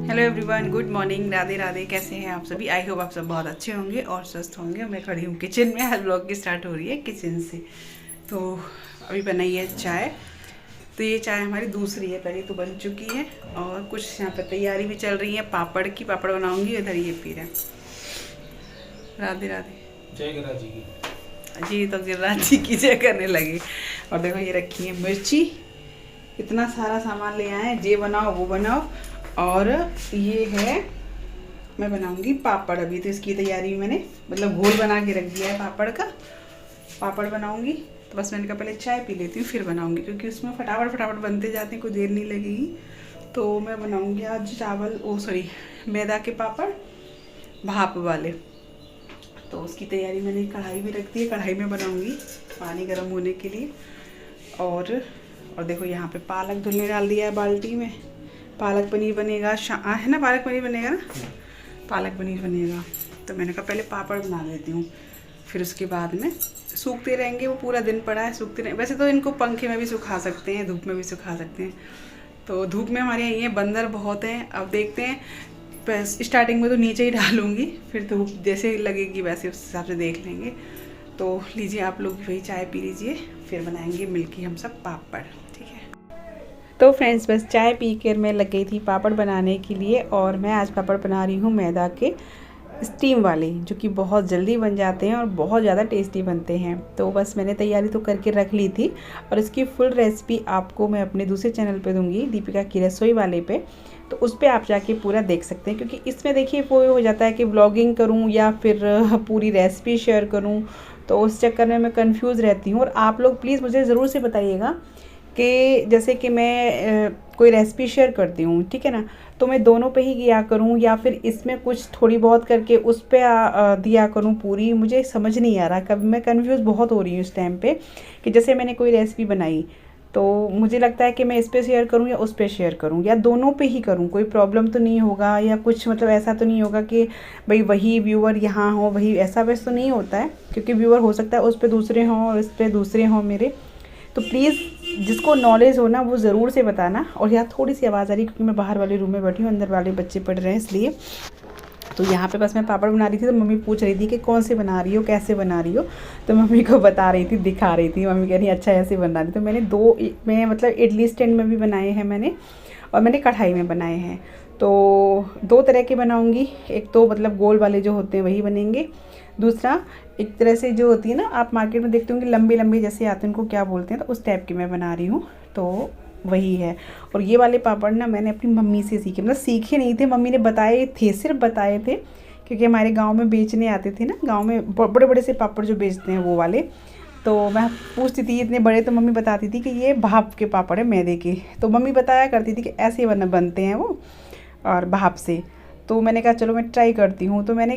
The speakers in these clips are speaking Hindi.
Hello everyone, good morning, Radhe Radhe. कैसे हैं आप सभी? आई होप आप सब बहुत अच्छे होंगे और स्वस्थ होंगे। मैं खड़ी हूँ किचन में। हर ब्लॉग की स्टार्ट हो रही है किचन से। तो अभी बनाई है चाय। तो ये चाय हमारी दूसरी है, पहले तो बन चुकी है और कुछ यहाँ पर तैयारी भी चल रही है पापड़ की। पापड़ बनाऊँगी, इधर ये पी रहा है। राधे राधे। जय गिरिराज जी की। जी, तो गिरिराज जी की जय करने लगी। और देखो ये रखी है मिर्ची, इतना सारा सामान ले आए हैं, ये बनाओ वो बनाओ। और ये है, मैं बनाऊंगी पापड़। अभी तो इसकी तैयारी मैंने मतलब घोल बना के रख दिया है पापड़ का। पापड़ बनाऊंगी तो बस मैंने कहा पहले चाय पी लेती हूँ फिर बनाऊंगी, क्योंकि उसमें फटाफट फटाफट बनते जाते हैं, कोई देर नहीं लगेगी। तो मैं बनाऊंगी आज मैदा के पापड़, भाप वाले। तो उसकी तैयारी मैंने कढ़ाई भी रख दी है, कढ़ाई में बनाऊंगी पानी गर्म होने के लिए। और देखो यहाँ पे पालक धुलने डाल दिया है बाल्टी में। पालक पनीर बनेगा, है ना? पालक पनीर बनेगा ना? पालक पनीर बनेगा। तो मैंने कहा पहले पापड़ बना लेती हूँ, फिर उसके बाद में सूखते रहेंगे। वो पूरा दिन पड़ा है, सूखते रहेंगे। वैसे तो इनको पंखे में भी सुखा सकते हैं, धूप में भी सुखा सकते हैं। तो धूप में हमारे यहाँ ये बंदर बहुत हैं। अब देखते हैं, स्टार्टिंग में तो नीचे ही डालूँगी, फिर धूप जैसे लगेगी वैसे उस हिसाब से देख लेंगे। तो लीजिए आप लोग भी वही चाय पी लीजिए, फिर बनाएंगे मिलके हम सब पापड़। ठीक है? तो फ्रेंड्स, बस चाय पी कर मैं लग गई थी पापड़ बनाने के लिए। और मैं आज पापड़ बना रही हूँ मैदा के, स्टीम वाले, जो कि बहुत जल्दी बन जाते हैं और बहुत ज़्यादा टेस्टी बनते हैं। तो बस मैंने तैयारी तो करके रख ली थी, और इसकी फुल रेसिपी आपको मैं अपने दूसरे चैनल पे दूंगी, दीपिका की रसोई वाले पे। तो उस पर आप जाके पूरा देख सकते हैं, क्योंकि इसमें देखिए वो हो जाता है कि व्लॉगिंग करूँ या फिर पूरी रेसिपी शेयर करूँ, तो उस चक्कर में मैं कंफ्यूज रहती हूँ। और आप लोग प्लीज़ मुझे ज़रूर से बताइएगा कि जैसे कि मैं कोई रेसिपी शेयर करती हूँ, ठीक है ना, तो मैं दोनों पे ही किया करूँ या फिर इसमें कुछ थोड़ी बहुत करके उस पर दिया करूँ पूरी। मुझे समझ नहीं आ रहा, कभी मैं कंफ्यूज बहुत हो रही हूँ इस टाइम पे कि जैसे मैंने कोई रेसिपी बनाई तो मुझे लगता है कि मैं इस पर शेयर करूँ या उस पर शेयर करूँ या दोनों पे ही करूँ। कोई प्रॉब्लम तो नहीं होगा या कुछ मतलब ऐसा तो नहीं होगा कि भाई वही व्यूअर यहाँ हो, वही ऐसा वैसा तो नहीं होता है, क्योंकि व्यूअर हो सकता है उस पर दूसरे हों और इस पर दूसरे हों मेरे। तो प्लीज़ जिसको नॉलेज हो ना वो ज़रूर से बताना। और यहाँ थोड़ी सी आवाज़ आ रही है क्योंकि मैं बाहर वाले रूम में बैठी हूँ, अंदर वाले बच्चे पढ़ रहे हैं इसलिए। तो यहाँ पे बस मैं पापड़ बना रही थी, तो मम्मी पूछ रही थी कि कौन से बना रही हो, कैसे बना रही हो। तो मम्मी को बता रही थी, दिखा रही थी। मम्मी कह रही अच्छा ऐसे बना रही। तो मैंने मैं मतलब इडली स्टैंड में भी बनाए हैं मैंने, और मैंने कढ़ाई में बनाए हैं। तो दो तरह के बनाऊँगी। एक तो मतलब गोल वाले जो होते हैं वही बनेंगे, दूसरा एक तरह से जो होती है ना, आप मार्केट में देखते होंगे लंबे लंबे जैसे आते हैं, उनको क्या बोलते हैं, तो उस टाइप के मैं बना रही हूँ। तो वही है। और ये वाले पापड़ ना मैंने अपनी मम्मी से सीखे, मतलब सीखे नहीं थे, मम्मी ने बताए थे, सिर्फ बताए थे, क्योंकि हमारे गांव में बेचने आते थे ना, गांव में बड़े बड़े से पापड़ जो बेचते हैं वो वाले। तो मैं पूछती थी इतने बड़े, तो मम्मी बताती थी कि ये भाप के पापड़ है मैदे के। तो मम्मी बताया करती थी कि ऐसे बनते हैं वो, और भाप से। तो मैंने कहा चलो मैं ट्राई करती हूँ। तो मैंने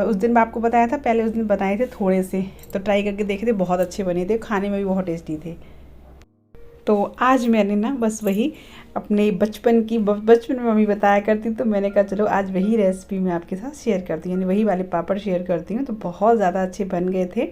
उस दिन मैं आपको बताया था, पहले उस दिन बनाए थे थोड़े से, तो ट्राई करके देखे थे, बहुत अच्छे बने थे, खाने में भी बहुत टेस्टी थे। तो आज मैंने ना बस वही अपने बचपन में मम्मी बताया करती, तो मैंने कहा चलो आज वही रेसिपी मैं आपके साथ शेयर करती हूँ, यानी वही वाले पापड़ शेयर करती हूँ। तो बहुत ज़्यादा अच्छे बन गए थे,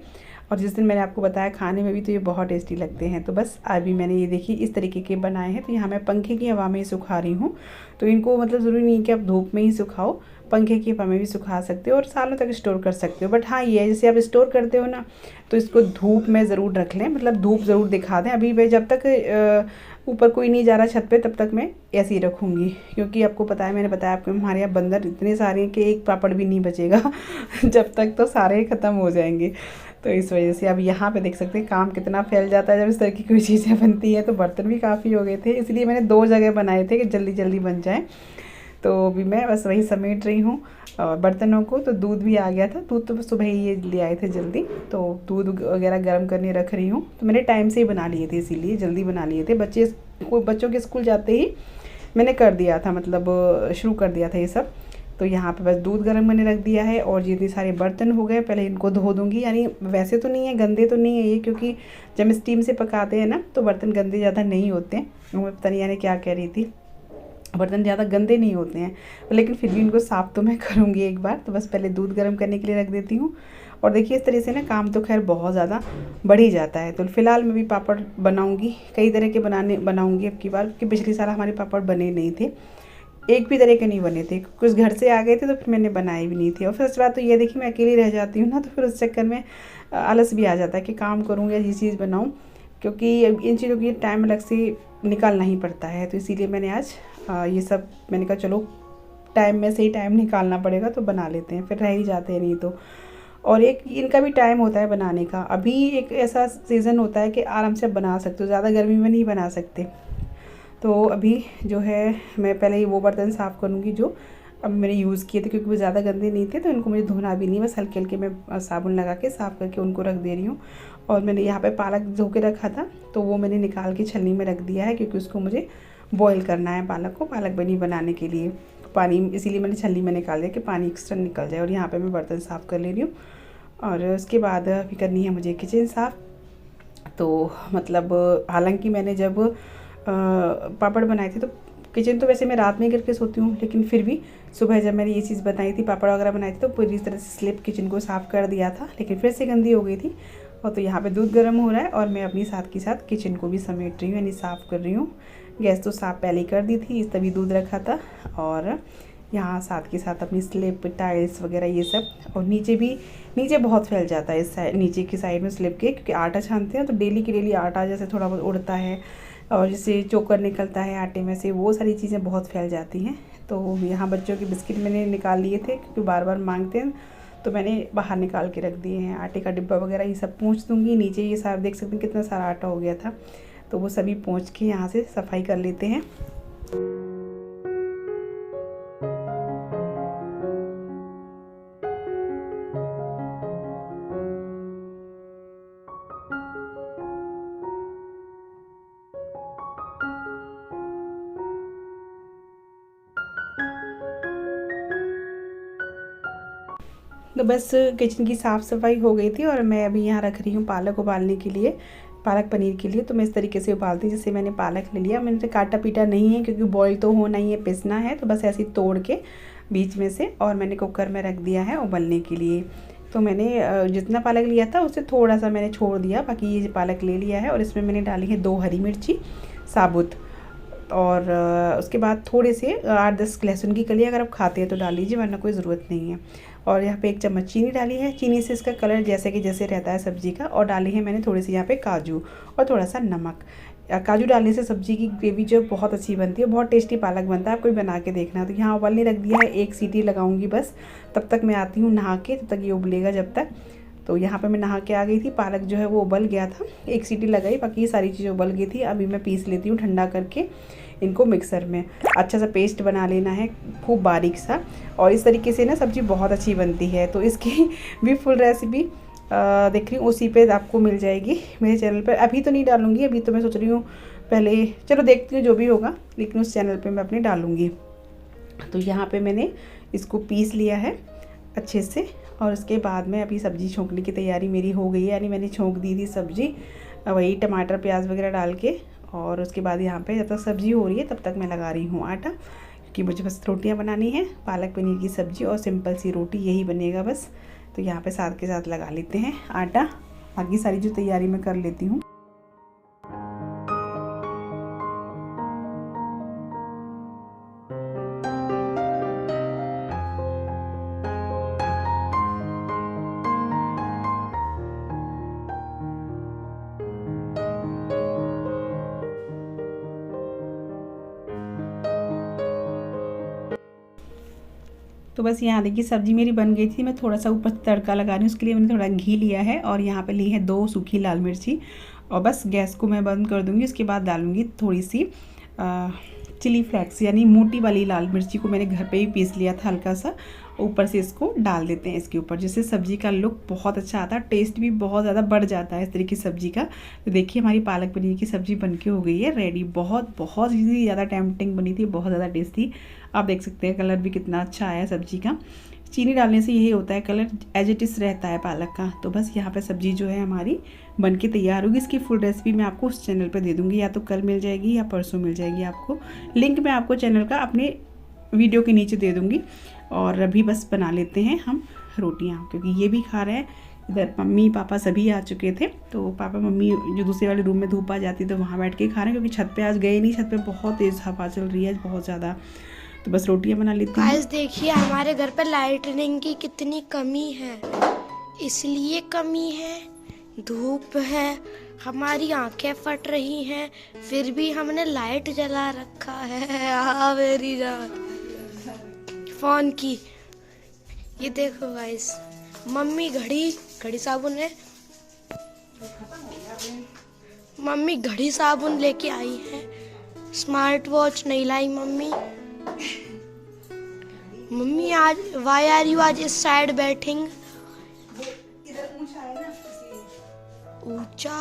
और जिस दिन मैंने आपको बताया खाने में भी तो ये बहुत टेस्टी लगते हैं। तो बस अभी मैंने ये देखिए इस तरीके के बनाए हैं। तो यहाँ मैं पंखे की हवा में ही सुखा रही हूँ। तो इनको मतलब ज़रूरी नहीं कि आप धूप में ही सुखाओ, पंखे की हवा में भी सुखा सकते हो और सालों तक स्टोर कर सकते हो। बट हाँ ये है, जैसे आप स्टोर करते हो ना, तो इसको धूप में ज़रूर रख लें, मतलब धूप ज़रूर दिखा दें। अभी मैं जब तक ऊपर कोई नहीं जा रहा छत पे, तब तक मैं ऐसे ही रखूँगी, क्योंकि आपको पता है, मैंने बताया आपको, हमारे यहाँ बंदर इतने सारे हैं कि एक पापड़ भी नहीं बचेगा जब तक, तो सारे ख़त्म हो जाएंगे। तो इस वजह से अब यहाँ पे देख सकते हैं काम कितना फैल जाता है जब इस तरह की कोई चीज़ें बनती है। तो बर्तन भी काफ़ी हो गए थे, इसलिए मैंने 2 जगह बनाए थे कि जल्दी जल्दी बन जाए। तो अभी मैं बस वही समेट रही हूँ और बर्तनों को। तो दूध भी आ गया था, दूध तो सुबह ही ये ले आए थे जल्दी, तो दूध वगैरह गर्म करने रख रही हूँ। तो मैंने टाइम से ही बना लिए थे, इसीलिए जल्दी बना लिए थे। बच्चों के स्कूल जाते ही मैंने कर दिया था, मतलब शुरू कर दिया था ये सब। तो यहाँ पे बस दूध गर्म करने रख दिया है, और जितने सारे बर्तन हो गए पहले इनको धो दूँगी। यानी वैसे तो नहीं है, गंदे तो नहीं है ये, क्योंकि जब हम स्टीम से पकाते हैं ना तो बर्तन गंदे ज़्यादा नहीं होते हैं। मैं पता नहीं यानी क्या कह रही थी, बर्तन ज़्यादा गंदे नहीं होते हैं, लेकिन फिर भी इनको साफ़ तो मैं करूँगी एक बार। तो बस पहले दूध गर्म करने के लिए रख देती हूँ। और देखिए इस तरह से ना काम तो खैर बहुत ज़्यादा बढ़ ही जाता है। तो फ़िलहाल मैं भी पापड़ बनाऊँगी, कई तरह के बनाऊँगी अब की बार, क्योंकि पिछली साल हमारे पापड़ बने नहीं थे। एक भी तरह के नहीं बने थे। कुछ घर से आ गए थे तो फिर मैंने बनाए भी नहीं थे। और फर्स्ट बात तो ये देखिए मैं अकेली रह जाती हूँ ना, तो फिर उस चक्कर में आलस भी आ जाता है कि काम करूँ या ये चीज़ बनाऊँ, क्योंकि इन चीज़ों की टाइम अलग से निकालना ही पड़ता है। तो इसीलिए मैंने आज ये सब मैंने कहा चलो टाइम में से ही टाइम निकालना पड़ेगा तो बना लेते हैं, फिर रह ही जाते हैं नहीं तो। और एक इनका भी टाइम होता है बनाने का। अभी एक ऐसा सीज़न होता है कि आराम से बना सकते हो, ज़्यादा गर्मी में नहीं बना सकते। तो अभी जो है मैं पहले ही वो बर्तन साफ़ करूँगी जो अब मैंने यूज़ किए थे, क्योंकि वो ज़्यादा गंदे नहीं थे तो इनको मुझे धोना भी नहीं, बस हल्के हल्के मैं साबुन लगा के साफ़ करके उनको रख दे रही हूँ। और मैंने यहाँ पे पालक धो के रखा था तो वो मैंने निकाल के छलनी में रख दिया है, क्योंकि उसको मुझे बॉईल करना है पालक को, पालक पनीर बनाने के लिए पानी, इसीलिए मैंने छलनी में निकाल दिया कि पानी एक्स्ट्रा निकल जाए। और यहाँ पर मैं बर्तन साफ़ कर ले रही हूँ। और उसके बाद अभी करनी है मुझे किचन साफ़। तो मतलब हालांकि मैंने जब पापड़ बनाए थे तो किचन तो वैसे मैं रात में ही करके सोती हूँ, लेकिन फिर भी सुबह जब मैंने ये चीज़ बनाई थी, पापड़ वगैरह बनाई थी, तो पूरी तरह से स्लिप किचन को साफ़ कर दिया था, लेकिन फिर से गंदी हो गई थी। और तो यहाँ पे दूध गर्म हो रहा है और मैं अपनी साथ के साथ किचन को भी समेट रही हूँ, यानी साफ़ कर रही हूँ। गैस तो साफ़ पहले ही कर दी थी, इस तभी दूध रखा था। और यहाँ साथ के साथ अपनी स्लिप टाइल्स वगैरह ये सब। और नीचे बहुत फैल जाता है इस साइड, नीचे की साइड में स्लिप के, क्योंकि आटा छानते हैं तो डेली की डेली आटा जैसे थोड़ा बहुत उड़ता है और जैसे चोकर निकलता है आटे में से, वो सारी चीज़ें बहुत फैल जाती हैं। तो यहाँ बच्चों के बिस्किट मैंने निकाल लिए थे, क्योंकि बार बार मांगते हैं, तो मैंने बाहर निकाल के रख दिए हैं। आटे का डिब्बा वगैरह ये सब पोंछ दूँगी। नीचे ये सारा देख सकते हैं कितना सारा आटा हो गया था, तो वो सभी पोंछ के यहाँ से सफाई कर लेते हैं। तो बस किचन की साफ़ सफाई हो गई थी और मैं अभी यहाँ रख रही हूँ पालक उबालने के लिए, पालक पनीर के लिए। तो मैं इस तरीके से उबालती हूँ, जैसे मैंने पालक ले लिया, मैंने काटा पीटा नहीं है क्योंकि बॉईल तो होना ही है, पिसना है, तो बस ऐसे ही तोड़ के बीच में से और मैंने कुकर में रख दिया है उबलने के लिए। तो मैंने जितना पालक लिया था उससे थोड़ा सा मैंने छोड़ दिया, बाकी ये पालक ले लिया है। और इसमें मैंने डाली है 2 हरी मिर्ची साबुत, और उसके बाद थोड़े से 8-10 लहसुन की कली, अगर आप खाते हैं तो डाल लीजिए, वरना कोई ज़रूरत नहीं है। और यहाँ पे 1 चम्मच चीनी डाली है, चीनी से इसका कलर जैसे कि जैसे रहता है सब्ज़ी का। और डाली है मैंने थोड़ी सी यहाँ पे काजू और थोड़ा सा नमक। काजू डालने से सब्ज़ी की ग्रेवी जो बहुत अच्छी बनती है, बहुत टेस्टी पालक बनता है, आप कोई बना के देखना। तो यहाँ उबालने रख दिया है, 1 सीटी लगाऊंगी बस, तब तक मैं आती हूँ नहा के, तब तक ये उबलेगा जब तक। तो यहाँ पे मैं नहा के आ गई थी, पालक जो है वो उबल गया था, 1 सीटी लगाई, बाकी ये सारी चीज़ें उबल गई थी। अभी मैं पीस लेती हूँ ठंडा करके इनको मिक्सर में, अच्छा सा पेस्ट बना लेना है खूब बारीक सा। और इस तरीके से ना सब्ज़ी बहुत अच्छी बनती है। तो इसकी भी फुल रेसिपी देख रही हूँ, उसी पे आपको मिल जाएगी मेरे चैनल पर। अभी तो नहीं डालूँगी, अभी तो मैं सोच रही हूँ पहले, चलो देखती हूँ जो भी होगा, लेकिन उस चैनल पर मैं अपने डालूँगी। तो यहाँ पर मैंने इसको पीस लिया है अच्छे से। और उसके बाद में अभी सब्ज़ी छोंकने की तैयारी मेरी हो गई है, यानी मैंने छोंक दी थी सब्ज़ी वही टमाटर प्याज वगैरह डाल के। और उसके बाद यहाँ पे जब तक सब्ज़ी हो रही है तब तक मैं लगा रही हूँ आटा, क्योंकि मुझे बस रोटियाँ बनानी है, पालक पनीर की सब्ज़ी और सिंपल सी रोटी, यही बनेगा बस। तो यहाँ पे साथ के साथ लगा लेते हैं आटा, बाकी सारी जो तैयारी मैं कर लेती हूँ। तो बस यहाँ देखिए सब्ज़ी मेरी बन गई थी, मैं थोड़ा सा ऊपर तड़का लगा रही हूँ, उसके लिए मैंने थोड़ा घी लिया है। और यहाँ पे ली है 2 सूखी लाल मिर्ची, और बस गैस को मैं बंद कर दूँगी। उसके बाद डालूँगी थोड़ी सी चिली फ्लेक्स, यानी मोटी वाली लाल मिर्ची को मैंने घर पे ही पीस लिया था हल्का सा, ऊपर से इसको डाल देते हैं इसके ऊपर, जिससे सब्ज़ी का लुक बहुत अच्छा आता है, टेस्ट भी बहुत ज़्यादा बढ़ जाता है इस तरीके की सब्ज़ी का। तो देखिए हमारी पालक पनीर की सब्ज़ी बनके हो गई है रेडी, बहुत बहुत ही ज़्यादा टेम्पटिंग बनी थी, बहुत ज़्यादा टेस्टी। आप देख सकते हैं कलर भी कितना अच्छा आया सब्ज़ी का। चीनी डालने से यही होता है, कलर एज इट इज़ रहता है पालक का। तो बस यहाँ पे सब्ज़ी जो है हमारी बनके तैयार होगी। इसकी फुल रेसिपी मैं आपको उस चैनल पे दे दूँगी, या तो कल मिल जाएगी या परसों मिल जाएगी आपको। लिंक मैं आपको चैनल का अपने वीडियो के नीचे दे दूँगी। और अभी बस बना लेते हैं हम रोटियाँ, क्योंकि ये भी खा रहे हैं। इधर मम्मी पापा सभी आ चुके थे, तो पापा मम्मी जो दूसरे वाले रूम में धूप आ जाती तो वहाँ बैठ के खा रहे हैं, क्योंकि छत पे आज गए नहीं, छत पे बहुत तेज़ हवा चल रही है बहुत ज़्यादा। तो तो बस रोटियां बना लेती हूँ। गाइस देखिए हमारे घर पे लाइटनिंग की कितनी कमी है, इसलिए कमी है, धूप है, हमारी आंखें फट रही हैं, फिर भी हमने लाइट जला रखा है। मेरी जान फोन की। ये देखो गाइस, मम्मी घड़ी साबुन है, मम्मी घड़ी साबुन लेके आई है, स्मार्ट वॉच नहीं लाई मम्मी। मम्मी आज वाई आर यू आज इस साइड बैठिंग? ऊंचा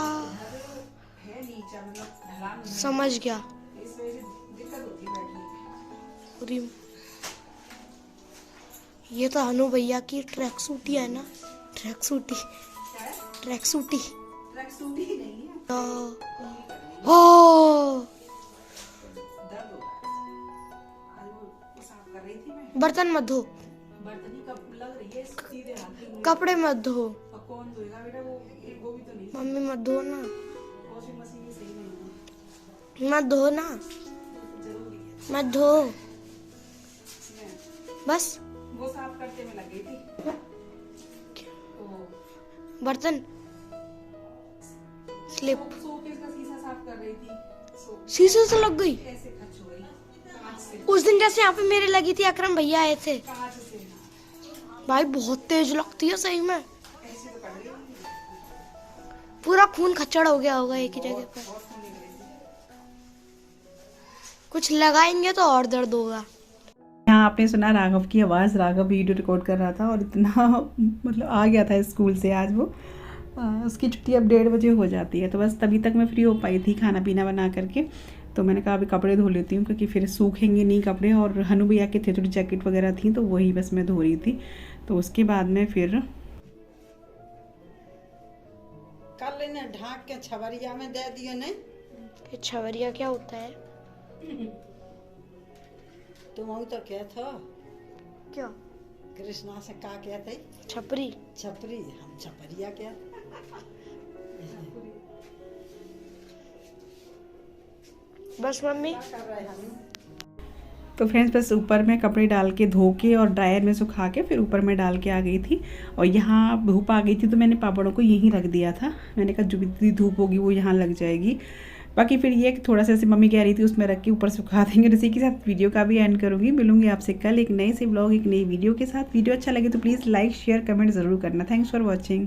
समझ गया। ये तो हनु भैया की ट्रैक सूटी है ना, ट्रैक सूटी ओ बर्तन मत धो, कपड़े मत धो, मम्मी मत धो ना, मत धो ना, मत धो बस। वो साफ करते में लगी थी बर्तन स्लिप, शोकेस का शीशा साफ कर रही थी, शीशे से लग गई। ऐसे खच हो गई। उस दिन जैसे यहाँ पे मेरे लगी थी, अकरम भैया आए थे। कांच से भाई बहुत तेज लगती है सही में, ऐसे तो कर रही है। पूरा खून खच्चड़ हो गया होगा एक ही जगह पर। बहुत खून निकल रही थी। कुछ लगाएंगे तो और दर्द होगा। यहाँ आपने सुना राघव की आवाज़, राघव वीडियो रिकॉर्ड कर रहा था और इतना मतलब आ गया था स्कूल से आज वो। उसकी छुट्टी अब 1:30 बजे हो जाती है, तो बस तभी तक मैं फ्री हो पाई थी खाना पीना बना करके। तो मैंने कहा अभी कपड़े धो लेती हूँ क्योंकि फिर सूखेंगे नहीं कपड़े, और हनु भैया के थे थोड़ी जैकेट वगैरह थी तो वही बस मैं धो रही थी। तो उसके बाद में फिर कर लेना, ढाक के छवरिया में दे दियो। नहीं ये छवरिया क्या होता है? तुम तो क्या था, क्या कृष्णा से का कहते? छपरी। छपरी, हम छपरिया क्या? बस मम्मी कर रहे हम। तो फ्रेंड्स बस ऊपर में कपड़े डाल के धो के और ड्रायर में सुखा के फिर ऊपर में डाल के आ गई थी। और यहाँ धूप आ गई थी तो मैंने पापड़ों को यहीं रख दिया था। मैंने कहा जो भी धूप होगी वो यहाँ लग जाएगी। बाकी फिर ये थोड़ा सा ऐसे मम्मी कह रही थी उसमें रख के ऊपर सुखा देंगे। इसी के साथ वीडियो का भी एंड करूँगी। मिलूंगी आपसे कल एक नए से ब्लॉग एक नई वीडियो के साथ। वीडियो अच्छा लगे तो प्लीज़ लाइक शेयर कमेंट ज़रूर करना। Thanks for watching.